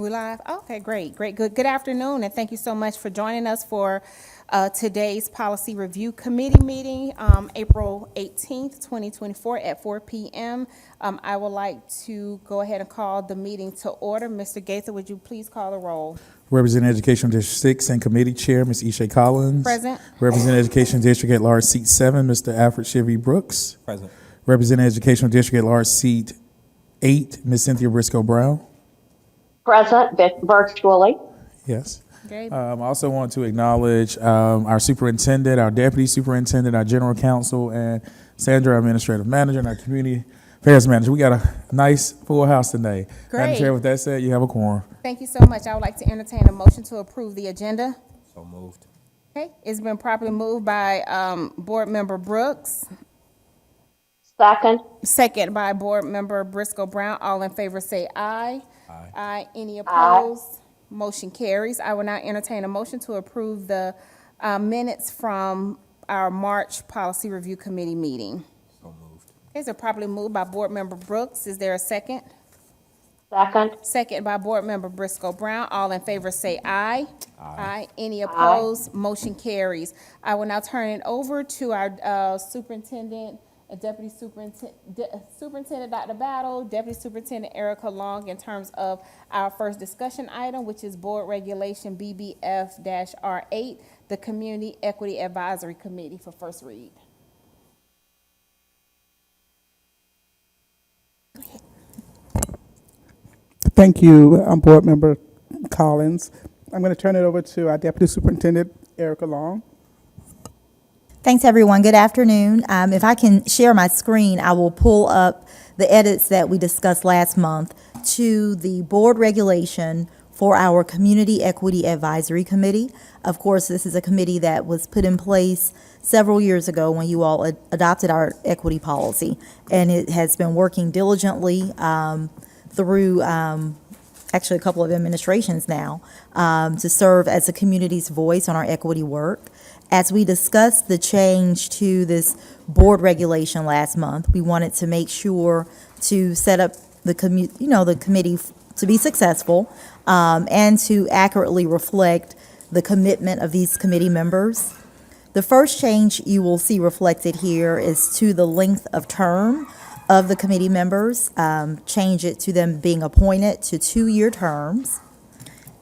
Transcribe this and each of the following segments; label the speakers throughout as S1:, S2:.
S1: We live? Okay, great, great, good. Good afternoon, and thank you so much for joining us for today's Policy Review Committee meeting, April 18th, 2024 at 4 p.m. I would like to go ahead and call the meeting to order. Mr. Gaither, would you please call the roll?
S2: Representing Education District 6 and Committee Chair, Ms. Isha Collins.
S1: Present.
S2: Representing Education District at Large Seat 7, Mr. Alfred Chivy Brooks.
S3: Present.
S2: Representing Educational District at Large Seat 8, Ms. Cynthia Briscoe Brown.
S4: Present virtually.
S2: Yes.
S1: Okay.
S2: I also want to acknowledge our superintendent, our deputy superintendent, our general counsel, and Sandra, our administrative manager, and our community affairs manager. We got a nice full house today.
S1: Great.
S2: Madam Chair, with that said, you have a quorum.
S1: Thank you so much. I would like to entertain a motion to approve the agenda.
S3: So moved.
S1: Okay, it's been properly moved by Board Member Brooks,
S4: Second.
S1: second by Board Member Briscoe Brown. All in favor say aye.
S3: Aye.
S1: Aye. Any opposed? Motion carries. I will now entertain a motion to approve the minutes from our March Policy Review Committee meeting.
S3: So moved.
S1: Is it properly moved by Board Member Brooks? Is there a second?
S4: Second.
S1: Second by Board Member Briscoe Brown. All in favor say aye.
S3: Aye.
S1: Any opposed? Motion carries. I will now turn it over to our superintendent, Deputy Superintendent Dr. Battle, Deputy Superintendent Erica Long, in terms of our first discussion item, which is Board Regulation BBF-R8, the Community Equity Advisory Committee, for first read.
S5: Thank you, Board Member Collins. I'm going to turn it over to our Deputy Superintendent, Erica Long.
S6: Thanks, everyone. Good afternoon. If I can share my screen, I will pull up the edits that we discussed last month to the board regulation for our Community Equity Advisory Committee. Of course, this is a committee that was put in place several years ago when you all adopted our equity policy, and it has been working diligently through actually a couple of administrations now to serve as the community's voice on our equity work. As we discussed the change to this board regulation last month, we wanted to make sure to set up the committee to be successful and to accurately reflect the commitment of these committee members. The first change you will see reflected here is to the length of term of the committee members. Change it to them being appointed to 2-year terms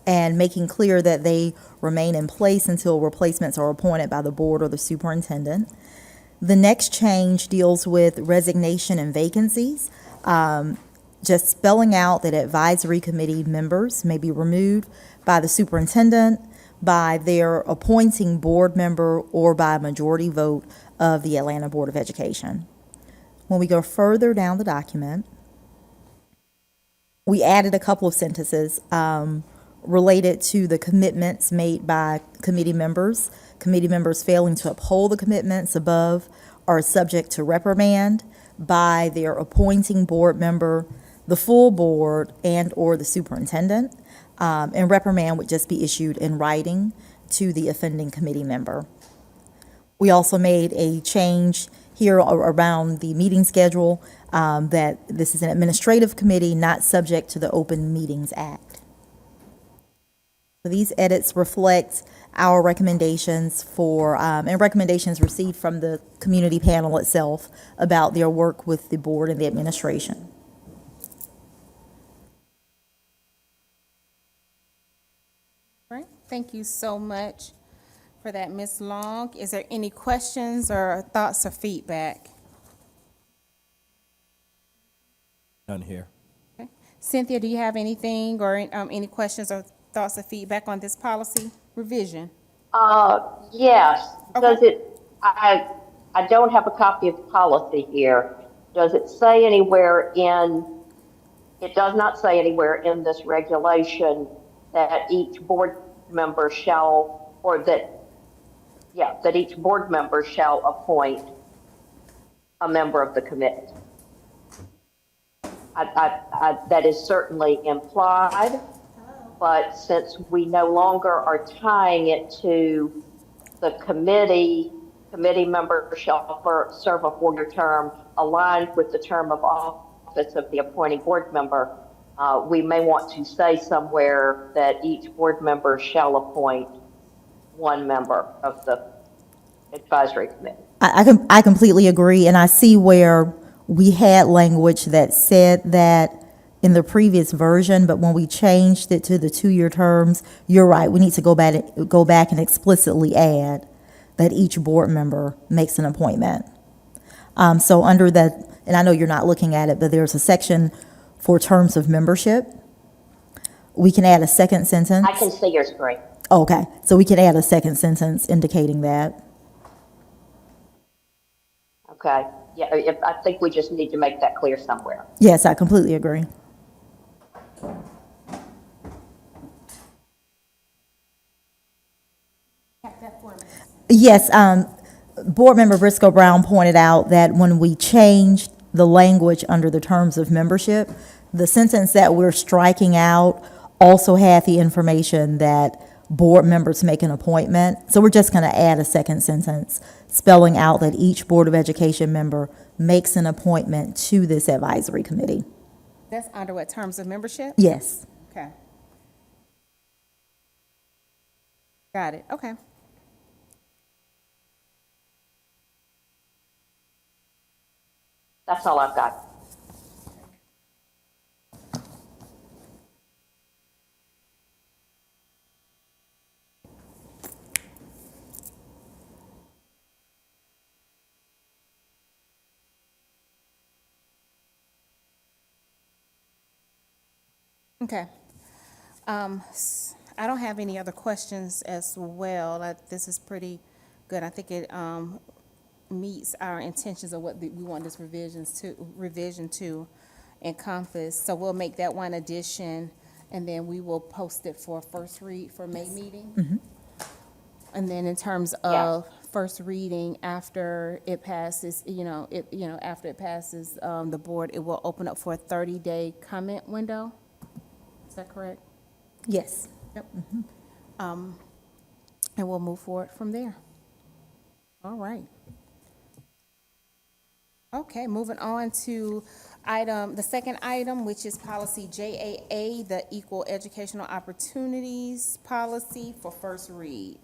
S6: and making clear that they remain in place until replacements are appointed by the board or the superintendent. The next change deals with resignation and vacancies, just spelling out that advisory committee members may be removed by the superintendent, by their appointing board member, or by a majority vote of the Atlanta Board of Education. When we go further down the document, we added a couple of sentences related to the commitments made by committee members. Committee members failing to uphold the commitments above are subject to reprimand by their appointing board member, the full board, and or the superintendent. And reprimand would just be issued in writing to the offending committee member. We also made a change here around the meeting schedule, that this is an administrative committee not subject to the Open Meetings Act. So these edits reflect our recommendations and recommendations received from the community panel itself about their work with the board and the administration.
S1: All right, thank you so much for that, Ms. Long. Is there any questions or thoughts or feedback?
S3: None here.
S1: Okay. Cynthia, do you have anything or any questions or thoughts or feedback on this policy revision?
S4: Yes.
S1: Okay.
S4: Does it, I don't have a copy of the policy here. Does it say anywhere it does not say anywhere in this regulation that each board member shall, or that each board member shall appoint a member of the committee. That is certainly implied, but since we no longer are tying it to the committee member shall serve a 4-year term aligned with the term of office of the appointing board member, we may want to say somewhere that each board member shall appoint one member of the advisory committee.
S6: I completely agree, and I see where we had language that said that in the previous version, but when we changed it to the 2-year terms, you're right, we need to go back and explicitly add that each board member makes an appointment. So under that, and I know you're not looking at it, but there's a section for terms of membership. We can add a second sentence.
S4: I can see your screen.
S6: Okay, so we can add a second sentence indicating that.
S4: Okay. Yeah, I think we just need to make that clear somewhere.
S6: Yes, I completely agree. Yes, Board Member Briscoe Brown pointed out that when we changed the language under the terms of membership, the sentence that we're striking out also had the information that board members make an appointment. So we're just going to add a second sentence spelling out that each Board of Education member makes an appointment to this advisory committee.
S1: That's under what, terms of membership?
S6: Yes.
S1: Okay. Got it, okay.
S4: That's all I've got.
S1: Okay. I don't have any other questions as well. This is pretty good. I think it meets our intentions of what we want this revision to encompass. So we'll make that one addition, and then we will post it for first read for May meeting. And then in terms of first reading, after it passes, after it passes the board, it will open up for a 30-day comment window. Is that correct?
S6: Yes.
S1: Yep. And we'll move forward from there. All right. Okay, moving on to the second item, which is policy JAA, the Equal Educational Opportunities Policy for first read.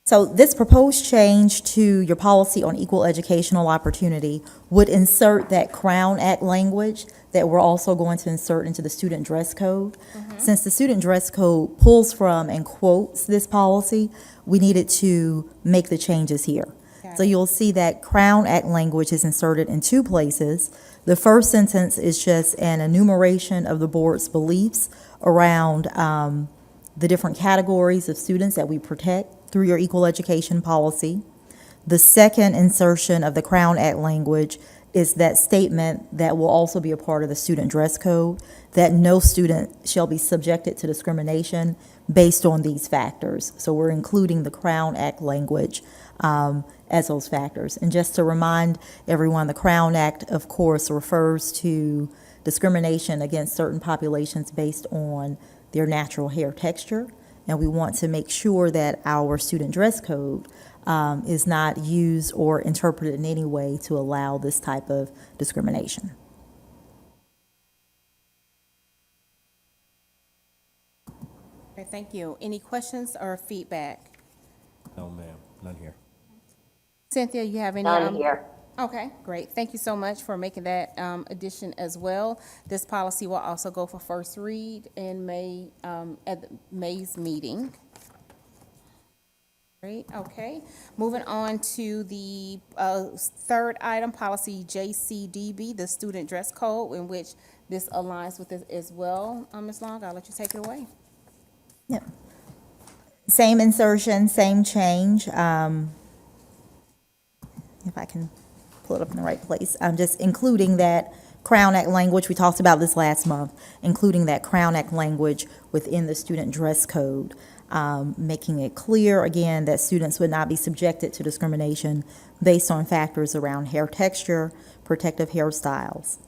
S6: So this proposed change to your policy on equal educational opportunity would insert that Crown Act language that we're also going to insert into the student dress code. Since the student dress code pulls from and quotes this policy, we needed to make the changes here. So you'll see that Crown Act language is inserted in 2 places. The first sentence is just an enumeration of the board's beliefs around the different categories of students that we protect through your equal education policy. The second insertion of the Crown Act language is that statement that will also be a part of the student dress code, that no student shall be subjected to discrimination based on these factors. So we're including the Crown Act language as those factors. And just to remind everyone, the Crown Act, of course, refers to discrimination against certain populations based on their natural hair texture. And we want to make sure that our student dress code is not used or interpreted in any way to allow this type of discrimination.
S1: Okay, thank you. Any questions or feedback?
S3: No, ma'am, none here.
S1: Cynthia, you have any?
S4: None here.
S1: Okay, great. Thank you so much for making that addition as well. This policy will also go for first read in May, at May's meeting. Great, okay. Moving on to the third item, policy JCDB, the student dress code, in which this aligns with this as well. Ms. Long, I'll let you take it away.
S6: Yep. Same insertion, same change. If I can pull it up in the right place. I'm just including that Crown Act language. We talked about this last month, including that Crown Act language within the student dress code, making it clear, again, that students would not be subjected to discrimination based on factors around hair texture, protective hairstyles.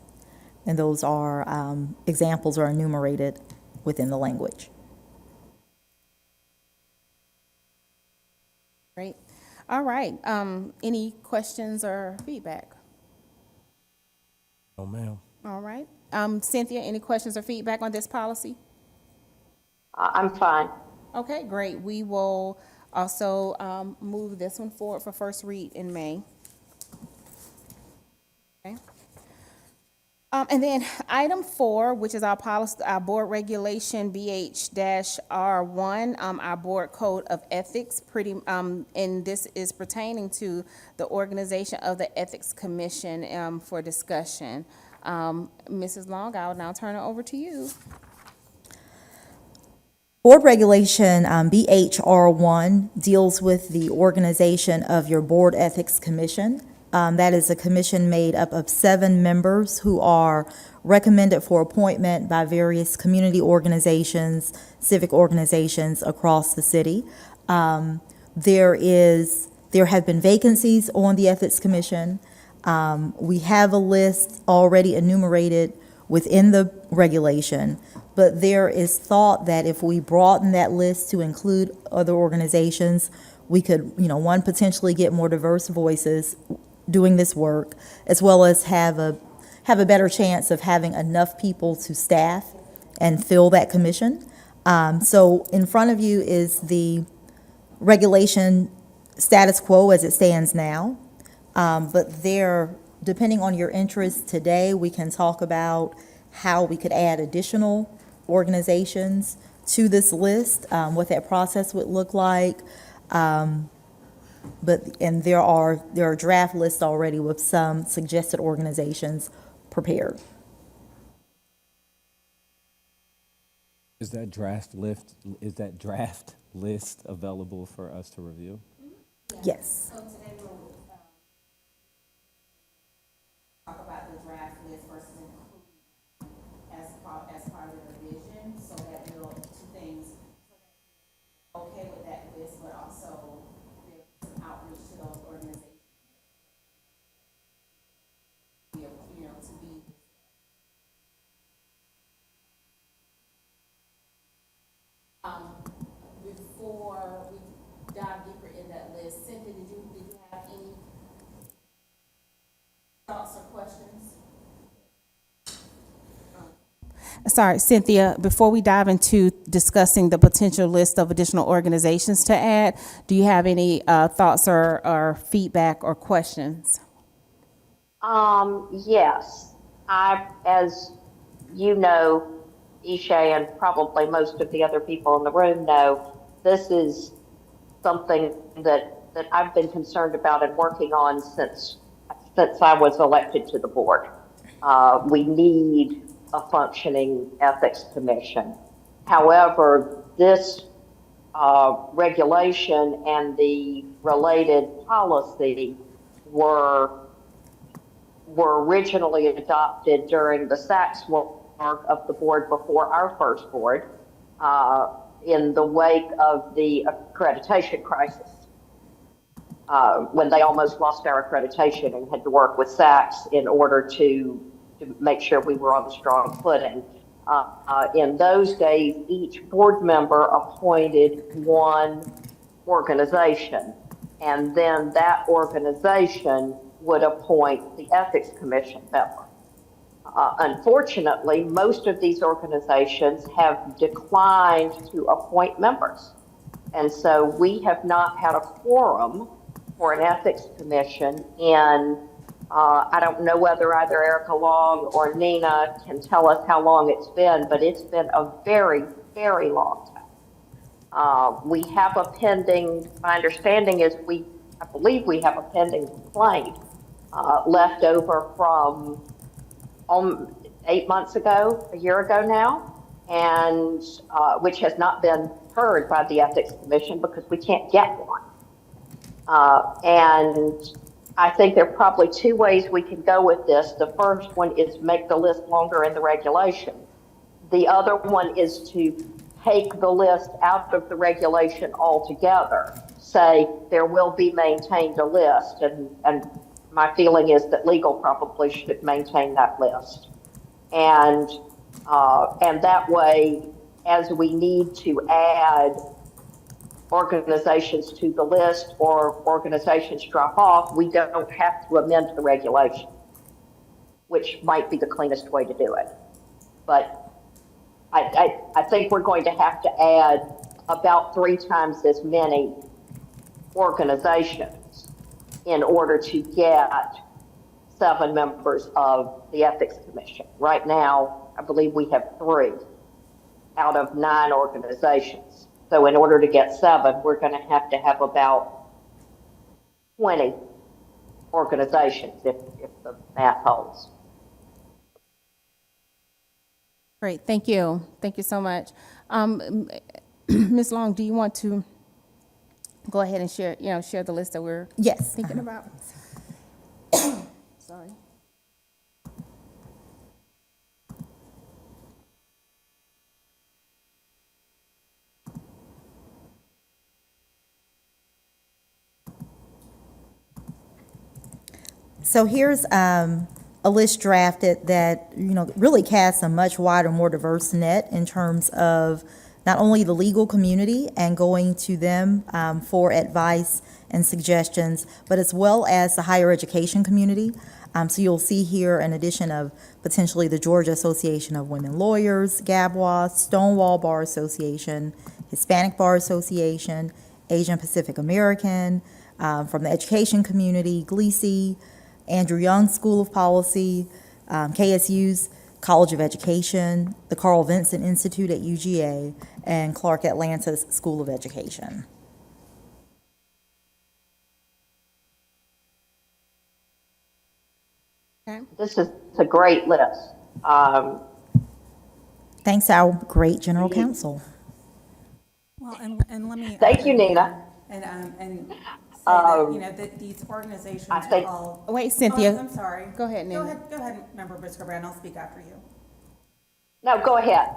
S6: And those are, examples are enumerated within the language.
S1: Great. All right. Any questions or feedback?
S3: No, ma'am.
S1: All right. Cynthia, any questions or feedback on this policy?
S4: I'm fine.
S1: Okay, great. We will also move this one forward for first read in May. Okay. And then item 4, which is our policy, our board regulation BH-R1, our board code of ethics, and this is pertaining to the organization of the Ethics Commission for discussion. Mrs. Long, I will now turn it over to you.
S6: Board Regulation BHR1 deals with the organization of your Board Ethics Commission. That is a commission made up of 7 members who are recommended for appointment by various community organizations, civic organizations across the city. There have been vacancies on the Ethics Commission. We have a list already enumerated within the regulation, but there is thought that if we broaden that list to include other organizations, we could, one, potentially get more diverse voices doing this work, as well as have a better chance of having enough people to staff and fill that commission. So in front of you is the regulation status quo as it stands now. But depending on your interest today, we can talk about how we could add additional organizations to this list, what that process would look like. There are draft lists already with some suggested organizations prepared.
S3: Is that draft list available for us to review?
S6: Yes.
S1: So today we'll talk about the draft list versus including as part of the revision, so that we'll two things. Okay with that list, but also there's some outreach to those organizations. To be. Before we dive deeper in that list, Cynthia, did you have any thoughts or questions? Sorry, Cynthia, before we dive into discussing the potential list of additional organizations to add, do you have any thoughts or feedback or questions?
S4: Yes. As you know, Isha, and probably most of the other people in the room know, this is something that I've been concerned about and working on since I was elected to the board. We need a functioning ethics commission. However, this regulation and the related policy were originally adopted during the Sachs work of the board before our first board, in the wake of the accreditation crisis, when they almost lost our accreditation and had to work with Sachs in order to make sure we were on strong footing. In those days, each board member appointed one organization, and then that organization would appoint the ethics commission member. Unfortunately, most of these organizations have declined to appoint members. And so we have not had a quorum for an ethics commission in, I don't know whether either Erica Long or Nina can tell us how long it's been, but it's been a very, very long time. We have a pending, my understanding is I believe we have a pending complaint left over from 8 months ago, a year ago now, and which has not been heard by the Ethics Commission because we can't get one. And I think there are probably 2 ways we can go with this. The first one is make the list longer in the regulation. The other one is to take the list out of the regulation altogether, say there will be maintained a list, and my feeling is that legal probably should maintain that list. And that way, as we need to add organizations to the list or organizations drop off, we don't have to amend the regulation. which might be the cleanest way to do it. But I think we're going to have to add about 3 times as many organizations in order to get 7 members of the Ethics Commission. Right now, I believe we have 3 out of 9 organizations. So in order to get 7, we're going to have about 20 organizations if the math holds.
S1: Great, thank you. Thank you so much. Ms. Long, do you want to go ahead and share the list that we're
S6: Yes.
S1: thinking about? Sorry.
S6: So here's a list drafted that, really casts a much wider, more diverse net in terms of not only the legal community and going to them for advice and suggestions, but as well as the higher education community. So you'll see here an addition of potentially the Georgia Association of Women Lawyers, GABWA, Stonewall Bar Association, Hispanic Bar Association, Asian Pacific American, from the education community, GLECE, Andrew Young School of Policy, KSU's College of Education, the Carl Vinson Institute at UGA, and Clark Atlanta's School of Education.
S1: Okay.
S4: This is a great list.
S6: Thanks to our great general counsel.
S7: Well, and let me.
S4: Thank you, Nina.
S7: And say that, that these organizations
S4: I
S7: are
S4: think-
S7: all.
S1: Wait, Cynthia.
S7: Oh, I'm sorry.
S1: Go ahead, Nina.
S7: Go ahead, Member Briscoe-Brown, I'll speak after you.
S4: No, go ahead.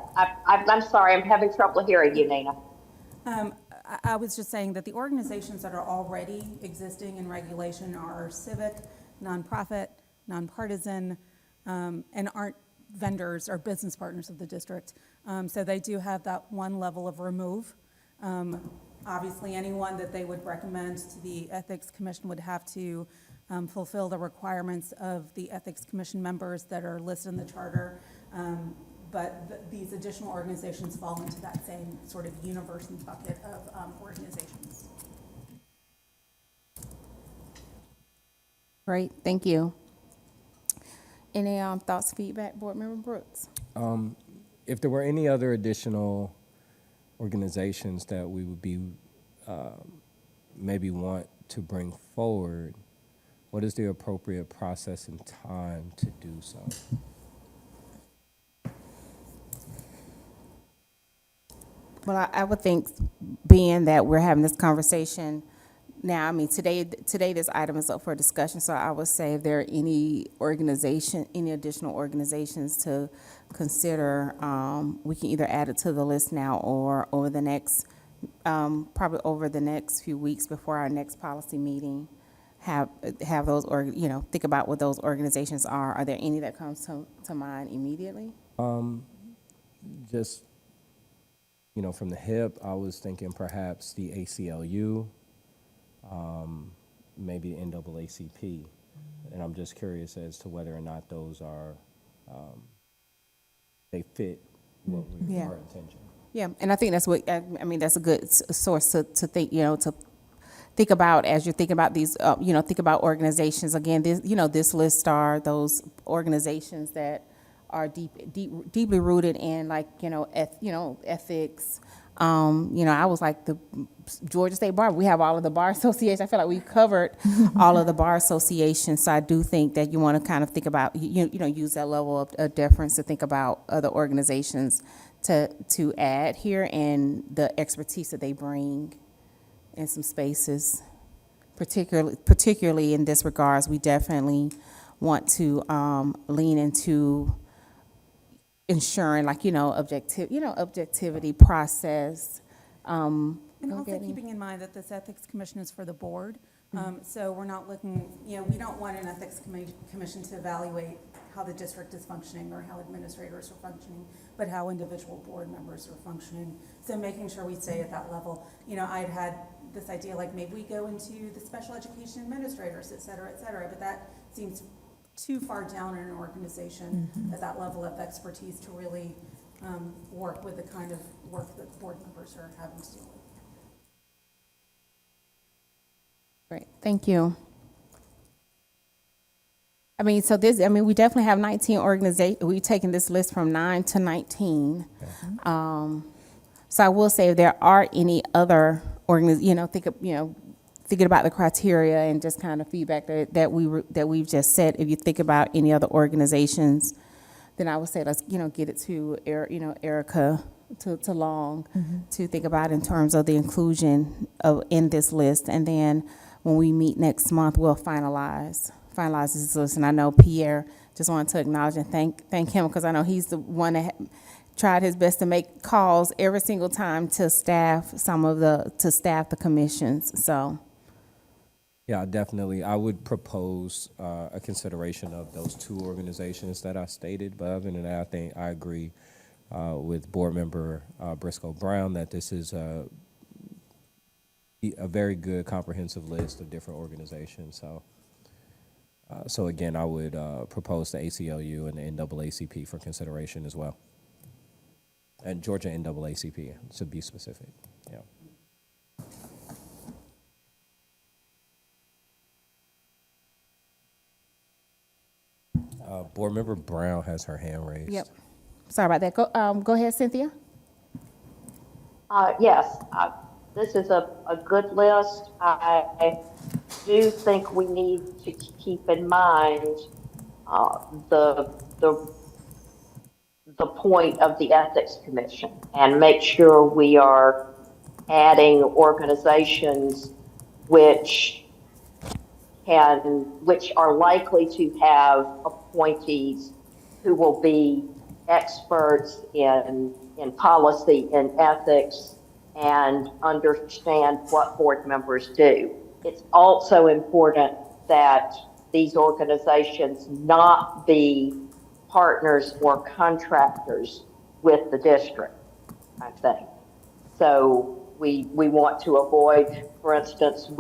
S4: I'm sorry, I'm having trouble hearing you, Nina.
S7: I was just saying that the organizations that are already existing in regulation are civic, nonprofit, nonpartisan, and aren't vendors or business partners of the district. So they do have that one level of remove. Obviously, anyone that they would recommend to the Ethics Commission would have to fulfill the requirements of the Ethics Commission members that are listed in the charter. But these additional organizations fall into that same sort of universe and bucket of organizations.
S1: Great, thank you. Any thoughts, feedback, Board Member Brooks?
S3: If there were any other additional organizations that we would be maybe want to bring forward, what is the appropriate process and time to do so?
S1: Well, I would think, being that we're having this conversation now, I mean, today this item is up for discussion, so I would say if there are any additional organizations to consider, we can either add it to the list now or over the next, probably over the next few weeks before our next policy meeting, have those, think about what those organizations are. Are there any that comes to mind immediately?
S3: Just, from the hip, I was thinking perhaps the ACLU, maybe the NAACP. And I'm just curious as to whether or not those are, they fit what our intention.
S1: Yeah, and I think that's what, I mean, that's a good source to think, to think about as you're thinking about these, think about organizations. Again, this list are those organizations that are deeply rooted in, like, ethics. I was like the Georgia State Bar. We have all of the bar associations. I feel like we've covered all of the bar associations. So I do think that you want to kind of think about, use that level of deference to think about other organizations to add here and the expertise that they bring in some spaces. Particularly in this regards, we definitely want to lean into ensuring, like, objectivity process.
S7: And also keeping in mind that this Ethics Commission is for the board. So we're not looking, we don't want an Ethics Commission to evaluate how the district is functioning or how administrators are functioning, but how individual board members are functioning. So making sure we stay at that level. I'd had this idea, like, maybe we go into the special education administrators, et cetera, but that seems too far down in an organization at that level of expertise to really work with the kind of work that the board members are having to do with.
S1: Great, thank you. I mean, so this, I mean, we definitely have 19 organizations. We've taken this list from 9 to 19. So I will say if there are any other thinking about the criteria and just kind of feedback that we've just said, if you think about any other organizations, then I would say let's, get it to Erica, to Long, to think about in terms of the inclusion in this list. And then when we meet next month, we'll finalize this list. And I know Pierre, just wanted to acknowledge and thank him, because I know he's the one that tried his best to make calls every single time to staff the commissions. So.
S3: Yeah, definitely. I would propose a consideration of those two organizations that I stated. But other than that, I think I agree with Board Member Briscoe Brown that this is a very good comprehensive list of different organizations. So again, I would propose the ACLU and the NAACP for consideration as well. And Georgia NAACP, to be specific, yeah. Board Member Brown has her hand raised.
S1: Yep. Sorry about that. Go ahead, Cynthia.
S4: Yes, this is a good list. I do think we need to keep in mind the point of the Ethics Commission and make sure we are adding organizations which are likely to have appointees who will be experts in policy and ethics and understand what board members do. It's also important that these organizations not be partners or contractors with the district, I think. So we want to avoid, for instance,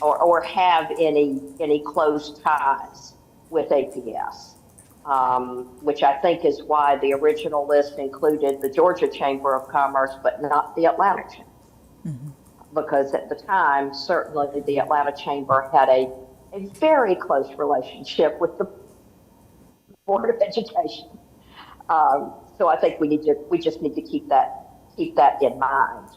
S4: or have any close ties with APS, which I think is why the original list included the Georgia Chamber of Commerce, but not the Atlanta Chamber. Because at the time, certainly the Atlanta Chamber had a very close relationship with the Board of Education. So I think we just need to keep that in mind.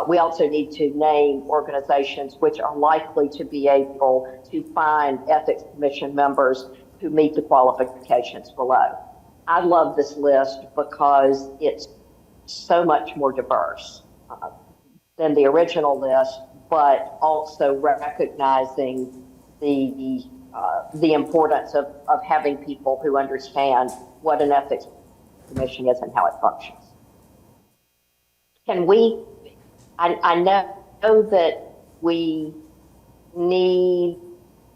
S4: We also need to name organizations which are likely to be able to find Ethics Commission members who meet the qualifications below. I love this list because it's so much more diverse than the original list, but also recognizing the importance of having people who understand what an Ethics Commission is and how it functions. I know that we need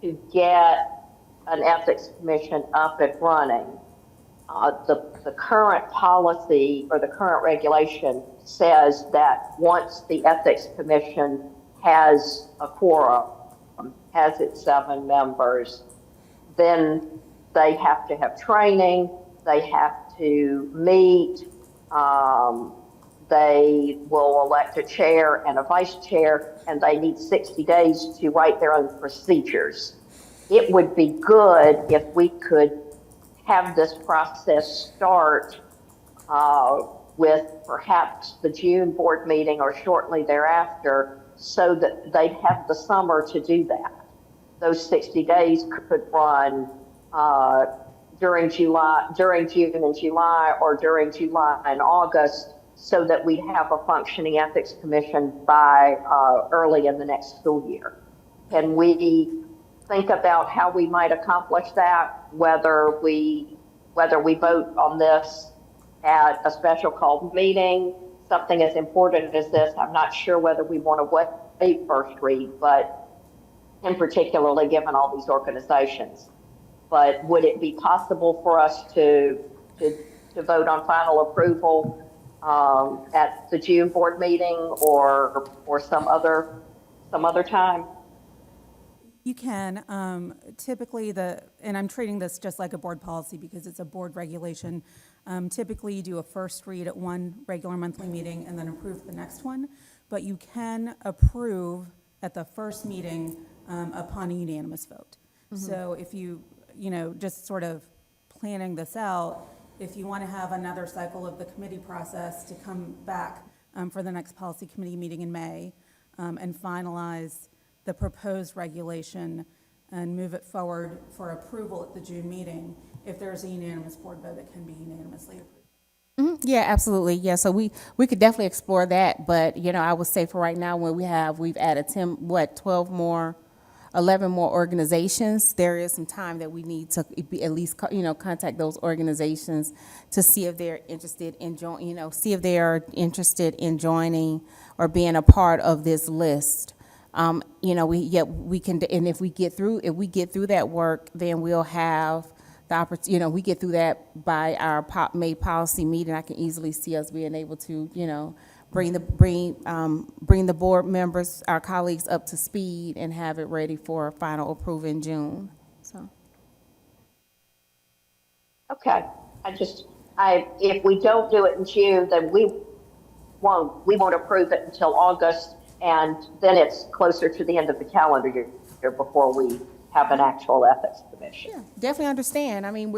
S4: to get an Ethics Commission up and running. The current policy or the current regulation says that once the Ethics Commission has a quorum, has its 7 members, then they have to have training, they have to meet, they will elect a chair and a vice chair, and they need 60 days to write their own procedures. It would be good if we could have this process start with perhaps the June board meeting or shortly thereafter, so that they'd have the summer to do that. Those 60 days could run during June and July, or during July and August, so that we have a functioning Ethics Commission by early in the next school year. Can we think about how we might accomplish that, whether we vote on this at a special called meeting, something as important as this? I'm not sure whether we want to wait first read, but in particularly given all these organizations. But would it be possible for us to vote on final approval at the June board meeting or some other time?
S7: You can. Typically, and I'm treating this just like a board policy because it's a board regulation. Typically, you do a first read at one regular monthly meeting and then approve the next one. But you can approve at the first meeting upon a unanimous vote. So if just sort of planning this out, if you want to have another cycle of the committee process to come back for the next policy committee meeting in May and finalize the proposed regulation and move it forward for approval at the June meeting, if there's a unanimous board vote, it can be unanimously approved.
S1: Yeah, absolutely. Yeah, so we could definitely explore that, but I would say for right now, when we've added 11 more organizations. There is some time that we need to be, at least contact those organizations to see if they're interested in joining or being a part of this list. We can, and if we get through that work, then we'll have the opportunity. We get through that by our May policy meeting. I can easily see us being able to, bring the board members, our colleagues, up to speed and have it ready for final approval in June. So.
S4: Okay, if we don't do it in June, then we won't approve it until August, and then it's closer to the end of the calendar year before we have an actual ethics commission.
S1: Yeah, definitely understand. I mean,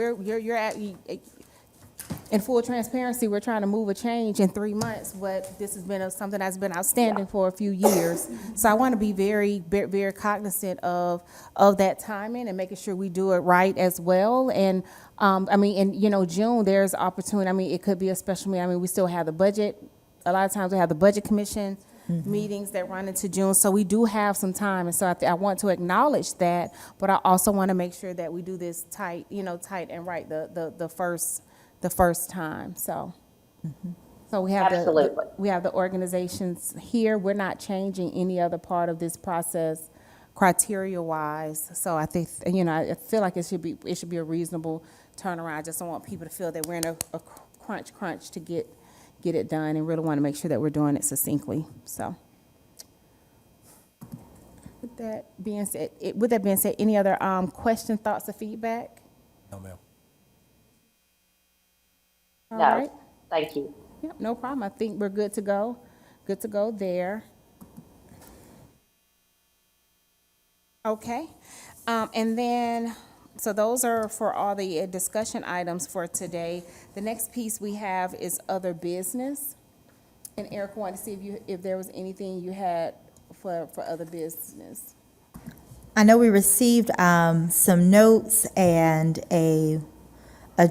S1: in full transparency, we're trying to move a change in 3 months, but this has been something that's been outstanding for a few years. So I want to be very, very cognizant of that timing and making sure we do it right as well. And June, there's opportunity. It could be a special meeting. We still have the budget. A lot of times we have the budget commission meetings that run into June, so we do have some time. And so I want to acknowledge that, but I also want to make sure that we do this tight and right the first time. So, so we have the organizations here. We're not changing any other part of this process, criteria wise. So I think I feel like it should be a reasonable turnaround. I just don't want people to feel that we're in a crunch to get it done, and really want to make sure that we're doing it succinctly. So, with that being said, any other questions, thoughts, or feedback?
S3: No, ma'am.
S1: All
S4: No,
S1: right.
S4: thank you.
S1: Yep, no problem. I think we're good to go. Good to go there. Okay. And then, so those are for all the discussion items for today. The next piece we have is other business. And Eric wanted to see if there was anything you had for other business.
S6: I know we received some notes and a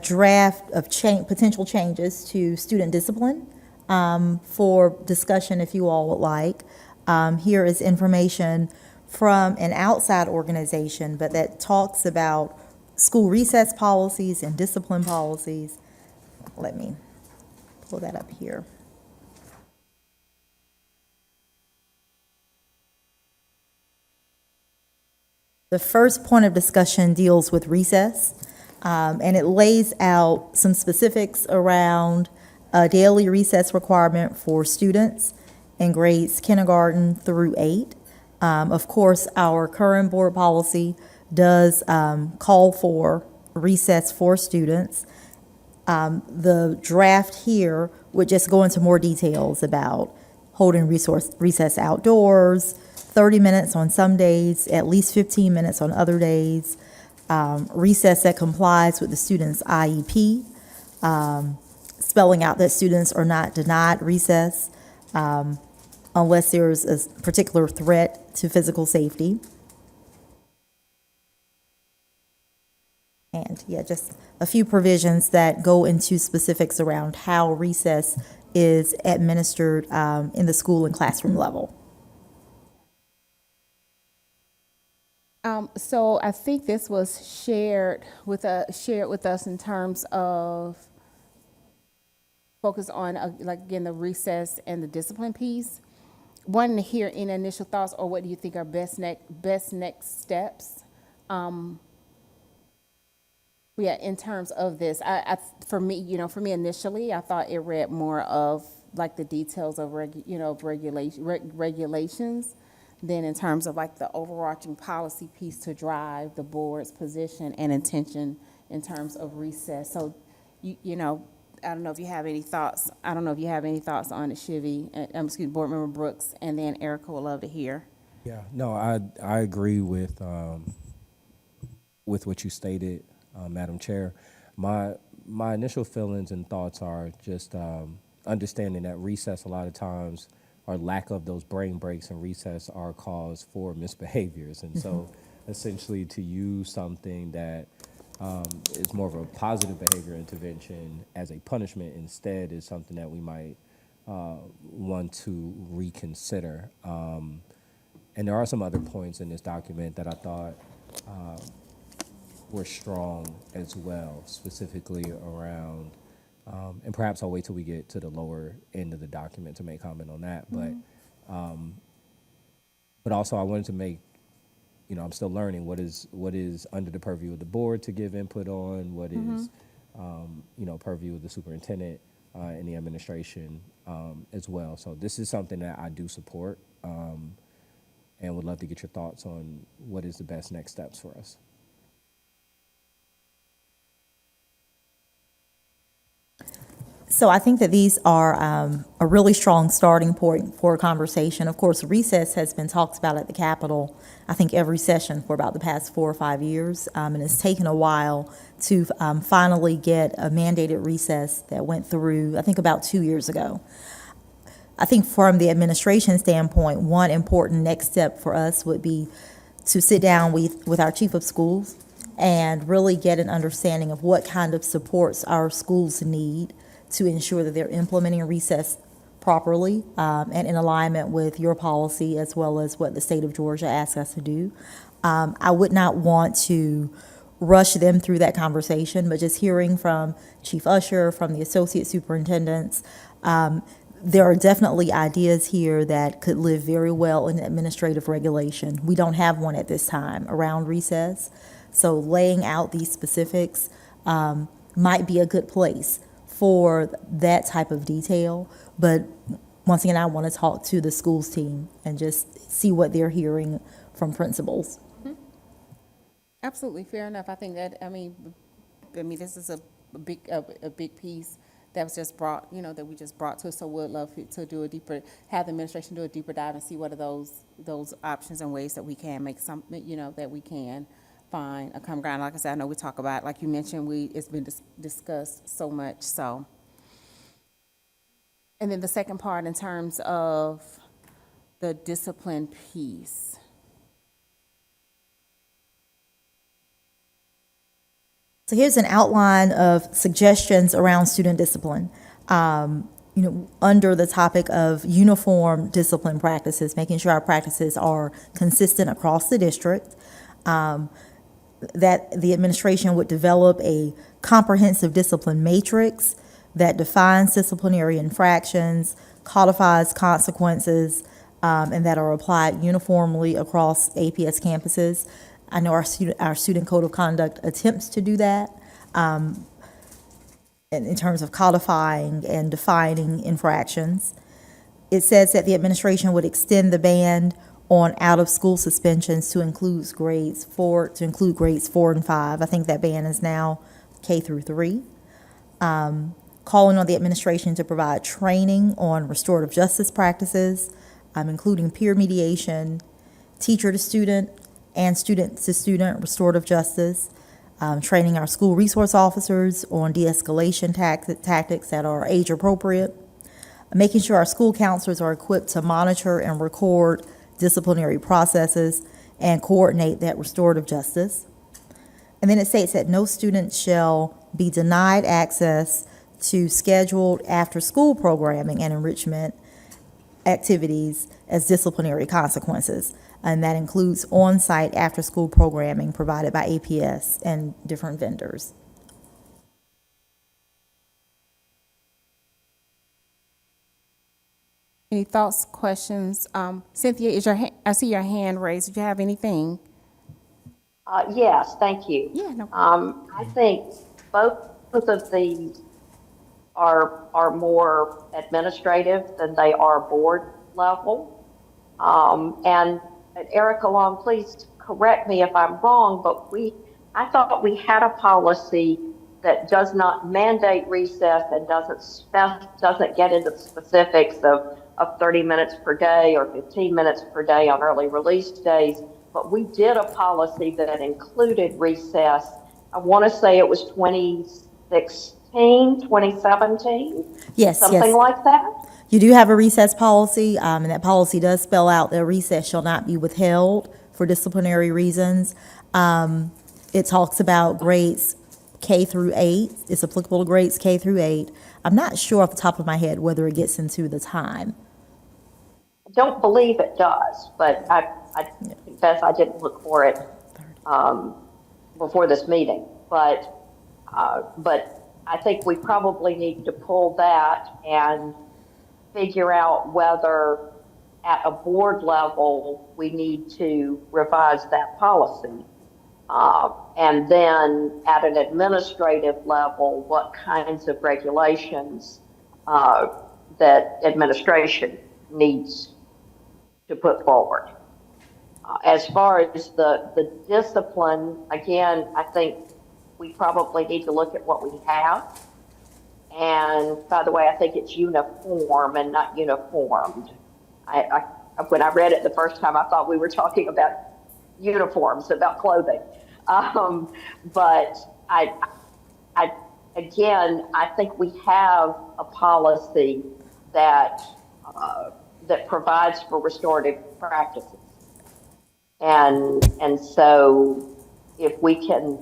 S6: draft of potential changes to student discipline for discussion if you all would like. Here is information from an outside organization, but that talks about school recess policies and discipline policies. Let me pull that up here. The first point of discussion deals with recess, and it lays out some specifics around a daily recess requirement for students in grades kindergarten through 8. Of course, our current board policy does call for recess for students. The draft here would just go into more details about holding recess outdoors, 30 minutes on some days, at least 15 minutes on other days, recess that complies with the student's IEP, spelling out that students are not denied recess unless there's a particular threat to physical safety. And just a few provisions that go into specifics around how recess is administered in the school and classroom level.
S1: So I think this was shared with us in terms of focus on again the recess and the discipline piece. Wanting to hear any initial thoughts, or what do you think are best next steps? In terms of this, for me initially, I thought it read more of like the details of regulations then in terms of like the overarching policy piece to drive the board's position and intention in terms of recess. So, you know, I don't know if you have any thoughts. I don't know if you have any thoughts on it, Shivy, excuse me, Board Member Brooks, and then Erica would love to hear.
S3: Yeah, no, I agree with what you stated, Madam Chair. My initial feelings and thoughts are just understanding that recess a lot of times, or lack of those brain breaks in recess, are cause for misbehaviors, and so essentially to use something that is more of a positive behavior intervention as a punishment instead is something that we might want to reconsider. And there are some other points in this document that I thought were strong as well, specifically around, and perhaps I'll wait till we get to the lower end of the document to make comment on that. But also I wanted to make, you know, I'm still learning what is under the purview of the board to give input on, what is, you know, purview of the superintendent and the administration as well. So this is something that I do support. And would love to get your thoughts on what is the best next steps for us.
S6: So I think that these are a really strong starting point for a conversation. Of course, recess has been talked about at the Capitol, I think, every session for about the past 4 or 5 years. And it's taken a while to finally get a mandated recess that went through, I think, about 2 years ago. I think from the administration standpoint, one important next step for us would be to sit down with our chief of schools and really get an understanding of what kind of supports our schools need to ensure that they're implementing recess properly and in alignment with your policy as well as what the state of Georgia asks us to do. I would not want to rush them through that conversation, but just hearing from Chief Usher, from the associate superintendents, there are definitely ideas here that could live very well in administrative regulation. We don't have one at this time around recess, so laying out these specifics might be a good place for that type of detail. But once again, I want to talk to the schools team and just see what they're hearing from principals.
S1: Absolutely, fair enough. I think that, I mean, this is a big piece that was just brought, you know, that we just brought to us. So we'd love to do have the administration do a deeper dive and see what are those options and ways that we can make something, you know, that we can find a common ground. Like I said, I know we talk about, like you mentioned, it's been discussed so much. So, and then the second part in terms of the discipline piece.
S6: So here's an outline of suggestions around student discipline. Under the topic of uniform discipline practices, making sure our practices are consistent across the district, that the administration would develop a comprehensive discipline matrix that defines disciplinary infractions, codifies consequences, and that are applied uniformly across APS campuses. I know our student code of conduct attempts to do that in terms of codifying and defining infractions. It says that the administration would extend the ban on out-of-school suspensions to include grades 4 and 5. I think that ban is now K through 3. Calling on the administration to provide training on restorative justice practices, including peer mediation, teacher to student, and student-to-student restorative justice, training our school resource officers on de-escalation tactics that are age-appropriate, making sure our school counselors are equipped to monitor and record disciplinary processes and coordinate that restorative justice. And then it states that no student shall be denied access to scheduled after-school programming and enrichment activities as disciplinary consequences. And that includes on-site after-school programming provided by APS and different vendors.
S1: Any thoughts, questions? Cynthia, I see your hand raised. Do you have anything?
S4: Yes, thank you.
S1: Yeah, no.
S4: I think both of these are more administrative than they are board level. And and Erica Long, please correct me if I'm wrong, but I thought we had a policy that does not mandate recess and doesn't get into the specifics of 30 minutes per day or 15 minutes per day on early release days, but we did a policy that included recess. I want to say it was 2016, 2017,
S6: Yes,
S4: something
S6: yes.
S4: like that.
S6: You do have a recess policy, and that policy does spell out that recess shall not be withheld for disciplinary reasons. It talks about grades K through 8. It's applicable to grades K through 8. I'm not sure off the top of my head whether it gets into the time.
S4: I don't believe it does, but I confess I didn't look for it before this meeting. But I think we probably need to pull that and figure out whether at a board level we need to revise that policy. And then at an administrative level, what kinds of regulations that administration needs to put forward. As far as the discipline, again, I think we probably need to look at what we have. And by the way, I think it's uniform and not uniformed. When I read it the first time, I thought we were talking about uniforms, about clothing. But again, I think we have a policy that that provides for restorative practices. And so if we can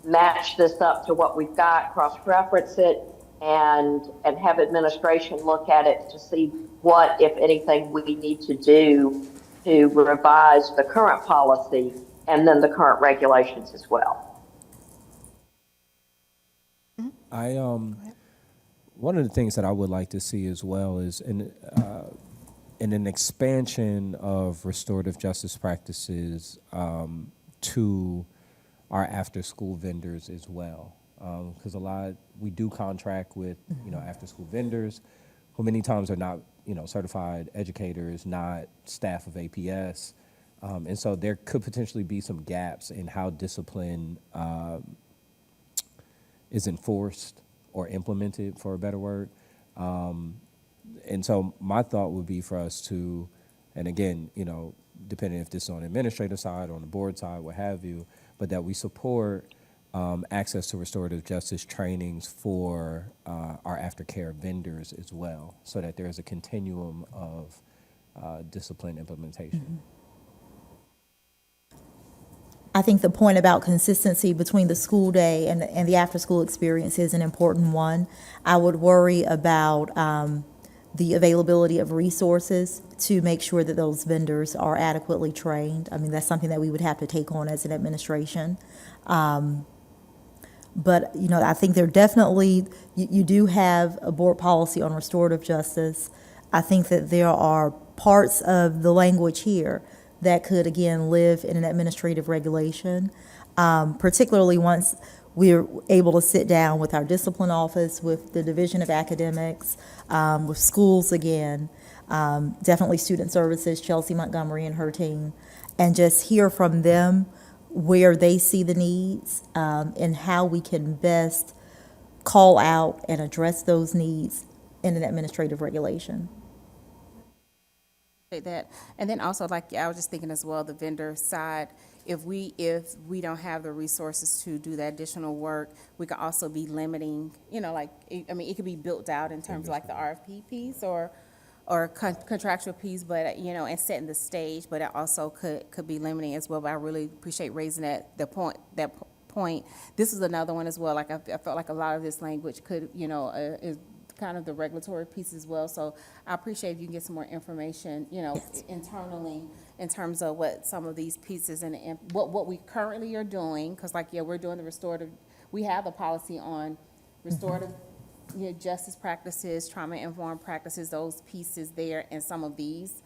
S4: match this up to what we've got, cross-reference it, and have administration look at it to see what, if anything, we need to do to revise the current policy and then the current regulations as well.
S3: One of the things that I would like to see as well is in an expansion of restorative justice practices to our after-school vendors as well, because we do contract with after-school vendors who many times are not certified educators, not staff of APS, and so there could potentially be some gaps in how discipline is enforced or implemented, for a better word. And so my thought would be for us to, and again, depending if this is on the administrative side or on the board side, what have you, but that we support access to restorative justice trainings for our aftercare vendors as well, so that there's a continuum of discipline implementation.
S6: Mm-hmm. I think the point about consistency between the school day and the after-school experience is an important one. I would worry about the availability of resources to make sure that those vendors are adequately trained. I mean, that's something that we would have to take on as an administration. But, I think there definitely, you do have a board policy on restorative justice. I think that there are parts of the language here that could, again, live in an administrative regulation, particularly once we're able to sit down with our discipline office, with the Division of Academics, with schools again, definitely Student Services, Chelsea Montgomery and her team, and just hear from them where they see the needs and how we can best call out and address those needs in an administrative regulation.
S1: That. And then also, like, I was just thinking as well, the vendor side, if we don't have the resources to do that additional work, we could also be limiting, it could be built out in terms of like the RFP piece or contractual piece, but, and setting the stage, but it also could be limiting as well. But I really appreciate raising that point. This is another one as well. Like, I felt like a lot of this language could, is kind of the regulatory piece as well. So I appreciate if you can get some more information,
S6: Yes.
S1: internally in terms of what some of these pieces and what we currently are doing. Because we're doing the restorative, we have a policy on restorative justice practices, trauma-informed practices, those pieces there, and some of these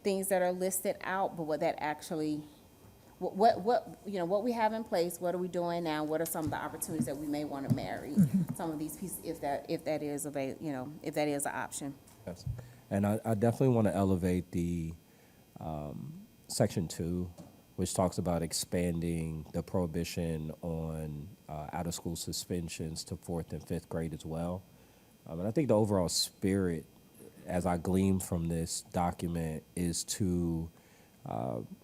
S1: things that are listed out, but what that actually, what we have in place, what are we doing now, what are some of the opportunities that we may want to marry some of these pieces, if that is if that is an option.
S3: Yes. And I definitely want to elevate the Section 2, which talks about expanding the prohibition on out-of-school suspensions to 4th and 5th grade as well. And I think the overall spirit, as I glean from this document, is to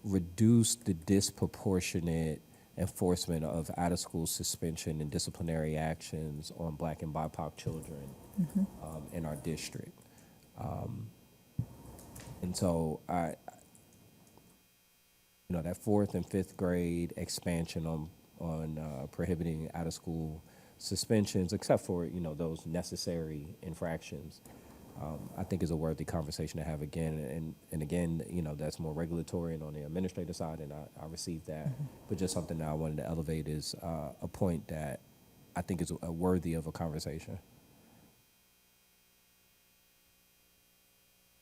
S3: reduce the disproportionate enforcement of out-of-school suspension and disciplinary actions on Black and BIPOC children in our district. And so that 4th and 5th grade expansion on prohibiting out-of-school suspensions, except for, those necessary infractions, I think is a worthy conversation to have again. And again, that's more regulatory and on the administrative side, and I received that. But just something that I wanted to elevate is a point that I think is worthy of a conversation.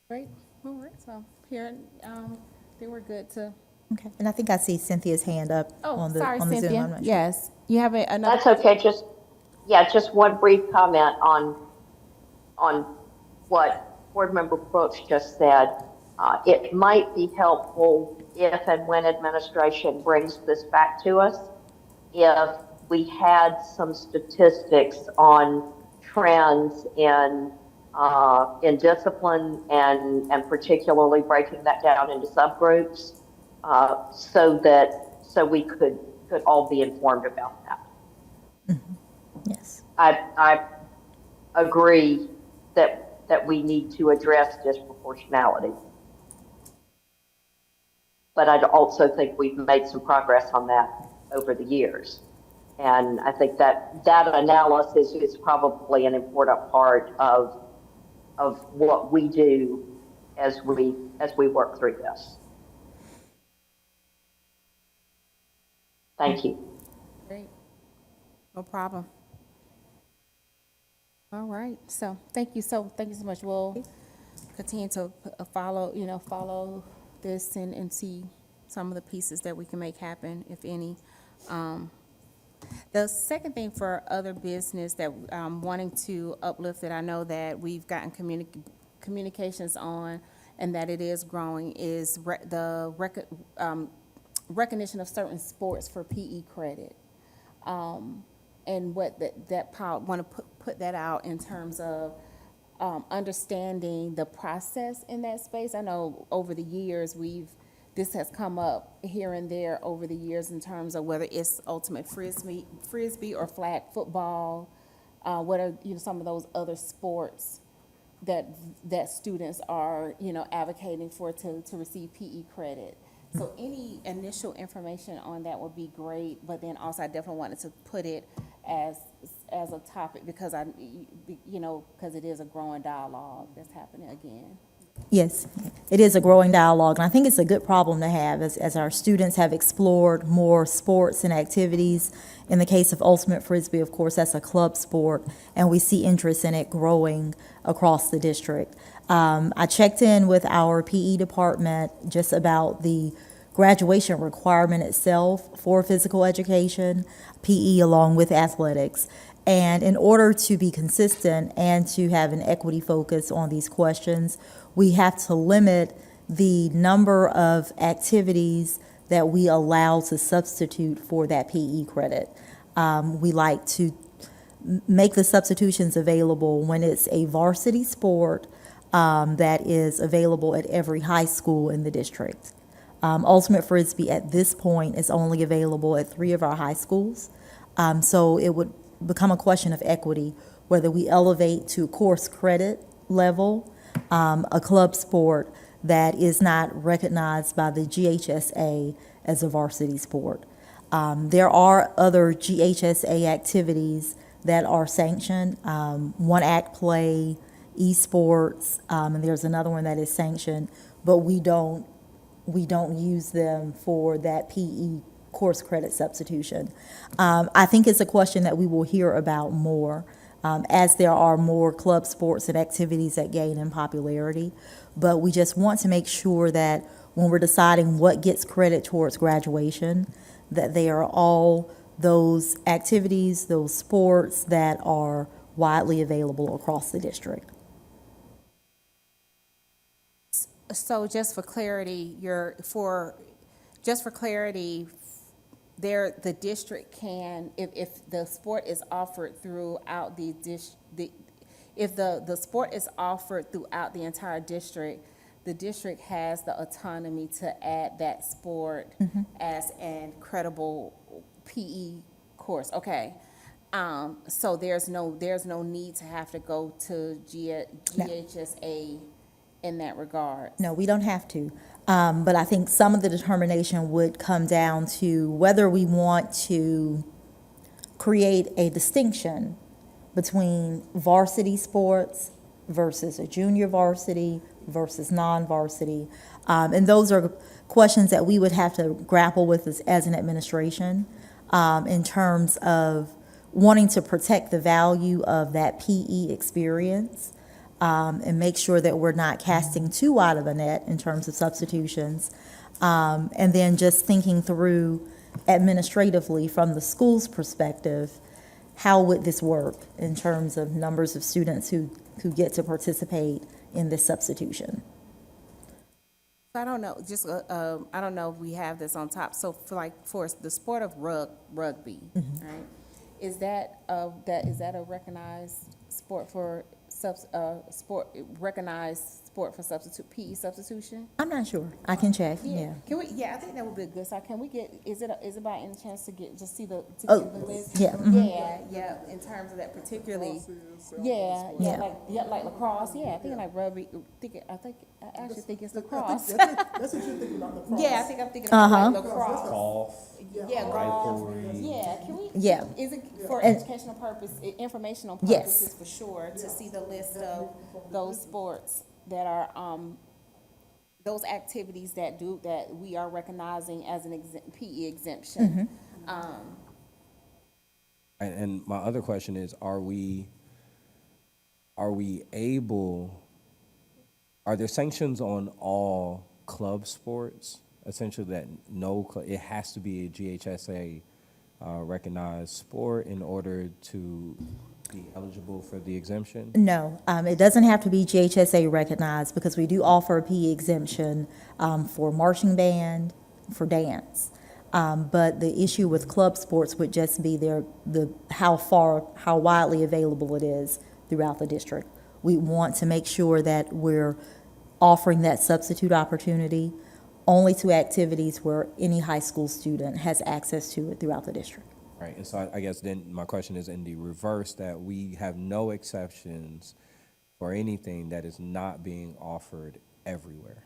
S1: Great, all right, so here, they were good to.
S6: Okay, and I think I see Cynthia's hand up
S1: Oh,
S6: on the
S1: sorry,
S6: Zoom. I'm
S1: Cynthia.
S6: not sure.
S1: Yes, you have another.
S4: That's okay. Just one brief comment on what Board Member Brooks just said. It might be helpful if and when administration brings this back to us, if we had some statistics on trends in discipline and particularly breaking that down into subgroups, so we could all be informed about that.
S6: Yes.
S4: I agree that we need to address disproportionality. But I also think we've made some progress on that over the years. And I think that analysis is probably an important part of what we do as we work through this. Thank you.
S1: Great, no problem. All right, so thank you so much. We'll continue to follow this and see some of the pieces that we can make happen, if any. The second thing for other business that I'm wanting to uplift, that I know that we've gotten communications on and that it is growing, is the recognition of certain sports for PE credit. And what want to put that out in terms of understanding the process in that space. I know over the years this has come up here and there over the years in terms of whether it's ultimate frisbee or flag football. What are some of those other sports that students are advocating for to receive PE credit? So any initial information on that would be great, but then also I definitely wanted to put it as a topic because because it is a growing dialogue that's happening again.
S6: Yes, it is a growing dialogue, and I think it's a good problem to have as our students have explored more sports and activities. In the case of Ultimate Frisbee, of course, that's a club sport, and we see interest in it growing across the district. I checked in with our PE department just about the graduation requirement itself for physical education, PE along with athletics. And in order to be consistent and to have an equity focus on these questions, we have to limit the number of activities that we allow to substitute for that PE credit. We like to make the substitutions available when it's a varsity sport that is available at every high school in the district. Ultimate Frisbee at this point is only available at 3 of our high schools. So it would become a question of equity, whether we elevate to course credit level a club sport that is not recognized by the GHSA as a varsity sport. There are other GHSA activities that are sanctioned, one act play, esports, and there's another one that is sanctioned, but we don't use them for that PE course credit substitution. I think it's a question that we will hear about more as there are more club sports and activities that gain in popularity. But we just want to make sure that when we're deciding what gets credit towards graduation, that they are all those activities, those sports that are widely available across the district.
S1: So just for clarity, the district can, if the sport is offered throughout if the sport is offered throughout the entire district, the district has the autonomy to add that sport as an credible PE course. Okay. So there's no need to have to go to GHSA in that regard.
S6: No, we don't have to. But I think some of the determination would come down to whether we want to create a distinction between varsity sports versus a junior varsity versus non-varsity. And those are questions that we would have to grapple with as an administration, in terms of wanting to protect the value of that PE experience, and make sure that we're not casting too wide of a net in terms of substitutions. And then just thinking through administratively from the school's perspective, how would this work in terms of numbers of students who get to participate in this substitution?
S1: I don't know, I don't know if we have this on top. So for the sport of rugby, right? Is that a recognized sport for PE substitution?
S6: I'm not sure. I can check, yeah.
S1: Can we? Yeah, I think that would be a good start. Can we get? Is it by any chance to see the
S6: Oh,
S1: get the list?
S6: yeah,
S1: Yeah. In terms of that particularly. Yeah. Like lacrosse. Yeah, I think like rugby. I actually think it's lacrosse.
S5: That's what you're thinking about, lacrosse.
S1: Yeah, I think I'm thinking of like lacrosse.
S3: Golf.
S1: Yeah, golf.
S3: Riflery.
S1: Yeah, can we?
S6: Yeah.
S1: Is it for
S6: And-
S1: educational purpose, informational
S6: Yes.
S1: purposes for sure, to see the list of those sports that are, those activities that we are recognizing as an PE exemption.
S3: And my other question is, are there sanctions on all club sports? Essentially that it has to be a GHSA recognized sport in order to be eligible for the exemption?
S6: No, it doesn't have to be GHSA recognized because we do offer a PE exemption for marching band, for dance. But the issue with club sports would just be how widely available it is throughout the district. We want to make sure that we're offering that substitute opportunity only to activities where any high school student has access to it throughout the district.
S3: Right, and so I guess then my question is in the reverse, that we have no exceptions for anything that is not being offered everywhere.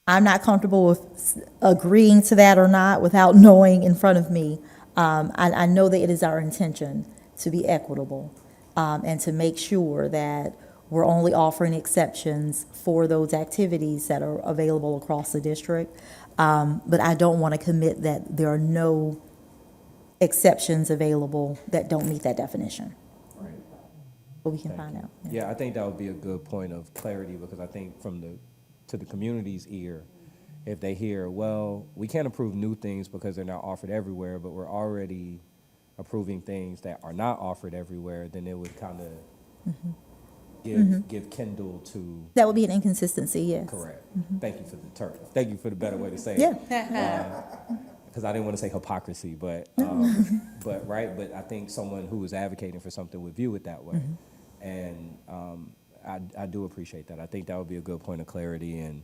S6: I'm not comfortable with agreeing to that or not without knowing in front of me. I know that it is our intention to be equitable and to make sure that we're only offering exceptions for those activities that are available across the district. But I don't want to commit that there are no exceptions available that don't meet that definition.
S3: Right.
S6: But we can find out.
S3: Yeah, I think that would be a good point of clarity, because I think to the community's ear, if they hear, well, we can't approve new things because they're not offered everywhere, but we're already approving things that are not offered everywhere, then it would kind of give kindle to.
S6: That would be an inconsistency, yes.
S3: Correct. Thank you for the term. Thank you for the better way to say it.
S6: Yeah.
S3: Because I didn't want to say hypocrisy, but but I think someone who is advocating for something would view it that way, and I do appreciate that. I think that would be a good point of clarity, and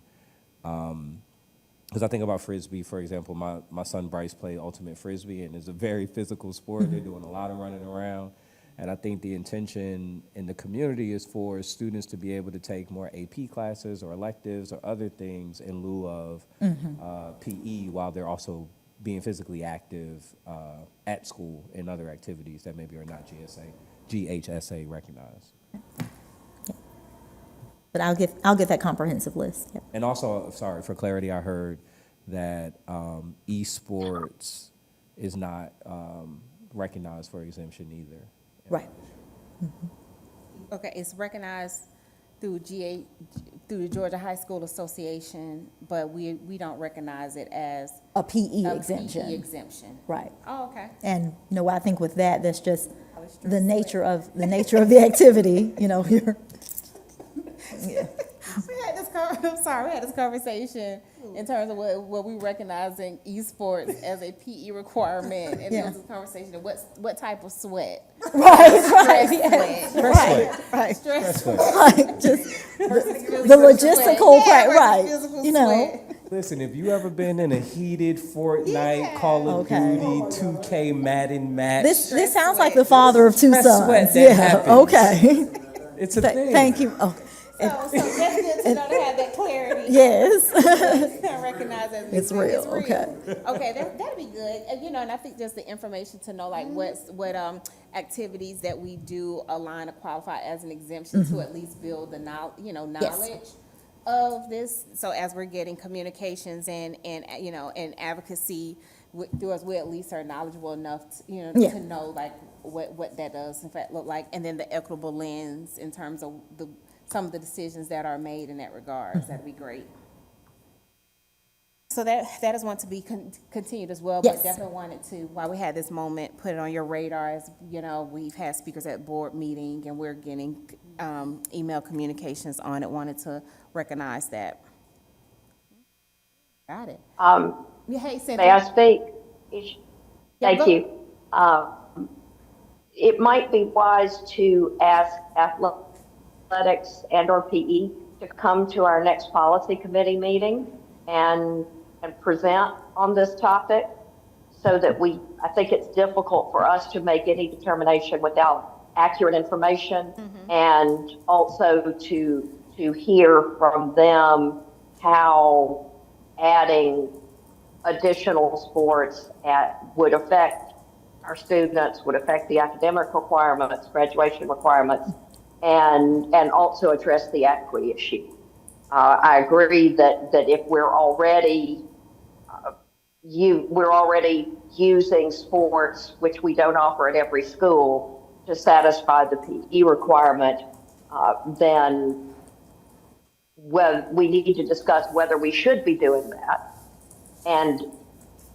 S3: because I think about Frisbee, for example, my son Bryce played ultimate Frisbee, and it's a very physical sport. They're doing a lot of running around, and I think the intention in the community is for students to be able to take more AP classes or electives or other things in lieu of PE, while they're also being physically active at school in other activities that maybe are not GHSA recognized.
S6: But I'll get that comprehensive list. Yep.
S3: And also, sorry, for clarity, I heard that esports is not recognized for exemption either.
S6: Right.
S1: Okay, it's recognized through the Georgia High School Association, but we don't recognize it as
S6: A PE
S1: a
S6: exemption.
S1: PE exemption.
S6: Right.
S1: Oh, okay.
S6: And no, I think with that's just the nature of the activity. You're, yeah.
S1: We had this conversation. I'm sorry, we had this conversation in terms of what we recognizing esports as a PE requirement, and there was a conversation of what type of sweat.
S6: Right,
S1: Stress sweat.
S6: right.
S1: Stress
S6: Like, just
S1: really
S6: the
S1: good sweat.
S6: logistical
S1: Yeah,
S6: part,
S1: versus
S6: right,
S1: physical
S6: you know.
S1: sweat.
S3: Listen, if you ever been in a heated Fortnite,
S1: Yeah.
S3: Call of
S6: Okay.
S3: Duty, 2K, Madden match,
S6: This sounds like the father of two
S3: Stress sweat
S6: sons,
S3: that
S6: yeah,
S3: happens.
S6: okay.
S3: it's a thing.
S6: Thank you, oh,
S1: So that's good to know to have that clarity.
S6: yes.
S1: I recognize that
S6: It's real, okay.
S1: Okay, that'd be good. And, and I think just the information to know like what activities that we do align to qualify as an exemption to at least build the knowledge of this. So as we're getting communications and advocacy through us, we at least are knowledgeable enough to know like what that does in fact look like, and then the equitable lens in terms of some of the decisions that are made in that regards. That'd be great. So that is one to be continued as well,
S6: Yes.
S1: but definitely wanted to, while we had this moment, put it on your radar. As we've had speakers at board meeting and we're getting email communications on it. Wanted to recognize that. Got it. Yeah, hey, Cynthia.
S4: May I speak?
S1: Yeah,
S4: Thank
S1: go.
S4: you. It might be wise to ask athletics and/or PE to come to our next policy committee meeting and present on this topic, so that I think it's difficult for us to make any determination without accurate information, and also to hear from them how adding additional sports would affect our students, would affect the academic requirements, graduation requirements, and also address the equity issue. I agree that if we're already using sports, which we don't offer at every school, to satisfy the PE requirement, then we need to discuss whether we should be doing that, and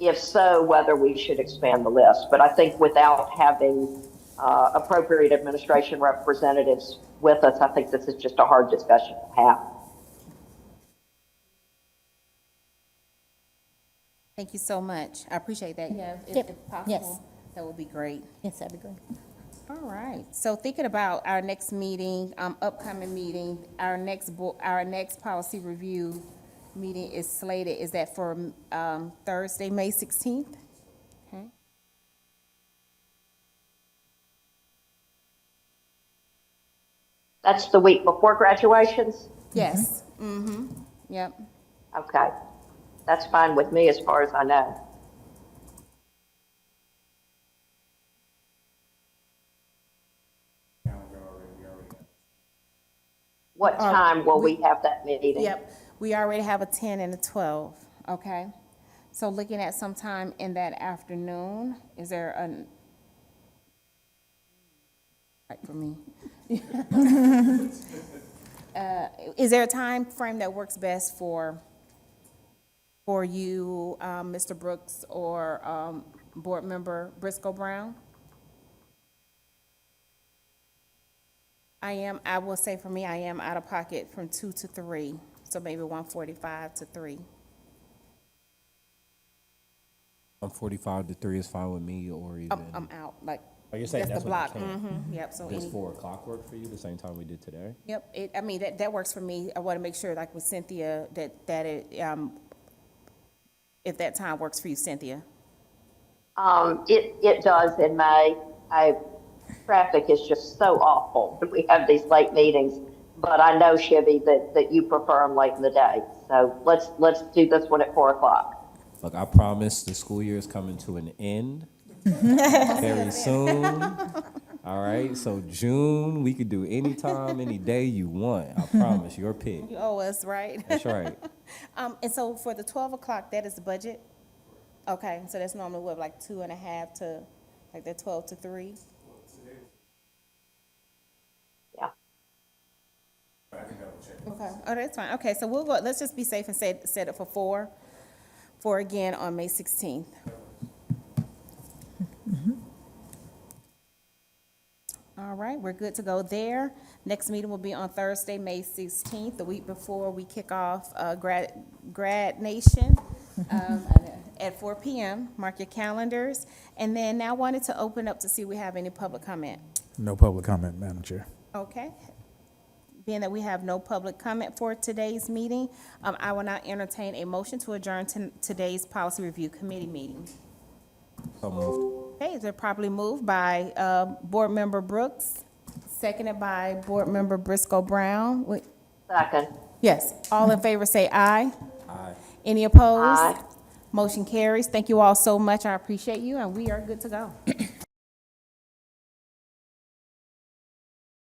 S4: if so, whether we should expand the list. But I think without having appropriate administration representatives with us, I think this is just a hard discussion to have.
S1: Thank you so much. I appreciate that. Yeah, if possible,
S6: Yes.
S1: that would be great.
S6: Yes, that'd be great.
S1: All right. So thinking about our next meeting, upcoming meeting, our next policy review meeting is slated. Is that for Thursday, May 16th? Okay.
S4: That's the week before graduations?
S1: Yes. Yep.
S4: Okay. That's fine with me as far as I know. What time will we have that meeting?
S1: Yep. We already have a 10 and a 12. Okay. So looking at some time in that afternoon, is there right for me? Is there a time frame that works best for you, Mr. Brooks, or Board Member Briscoe Brown? I will say for me, I am out of pocket from 2 to 3, so maybe 1:45 to 3.
S3: 1:45 to 3 is fine with me, or even.
S1: I'm out, like,
S3: Oh, you're saying
S1: that's the
S3: that's
S1: block.
S3: when you can.
S1: Yep, so
S3: Does
S1: any,
S3: 4 o'clock work for you, the same time we did today?
S1: yep, that works for me. I want to make sure, like with Cynthia, that it, if that time works for you, Cynthia.
S4: It does in May. Traffic is just so awful when we have these late meetings, but I know, Chevy, that you prefer them late in the day. So let's do this one at 4 o'clock.
S3: Look, I promise the school year is coming to an end very soon. All right, so June, we could do any time, any day you want. I promise, your pick.
S1: You owe us, right?
S3: That's right.
S1: And so for the 12 o'clock, that is the budget? Okay, so that's normally what, like 2.5 to, like that 12 to 3?
S4: Yeah.
S1: Okay, oh, that's fine. Okay, so we'll go, let's just be safe and set it for 4 again on May 16th. All right, we're good to go there. Next meeting will be on Thursday, May 16th, the week before we kick off Grad Nation at 4 p.m. Mark your calendars. And then now wanted to open up to see if we have any public comment.
S2: No public comment, Madam Chair.
S1: Okay. Being that we have no public comment for today's meeting, I will now entertain a motion to adjourn today's Policy Review Committee meeting.
S3: So moved.
S1: Okay, is it properly moved by Board Member Brooks, seconded by Board Member Briscoe Brown?
S4: Second.
S1: Yes, all in favor say aye.
S3: Aye.
S1: Any opposed?
S4: Aye.
S1: Motion carries. Thank you all so much. I appreciate you, and we are good to go.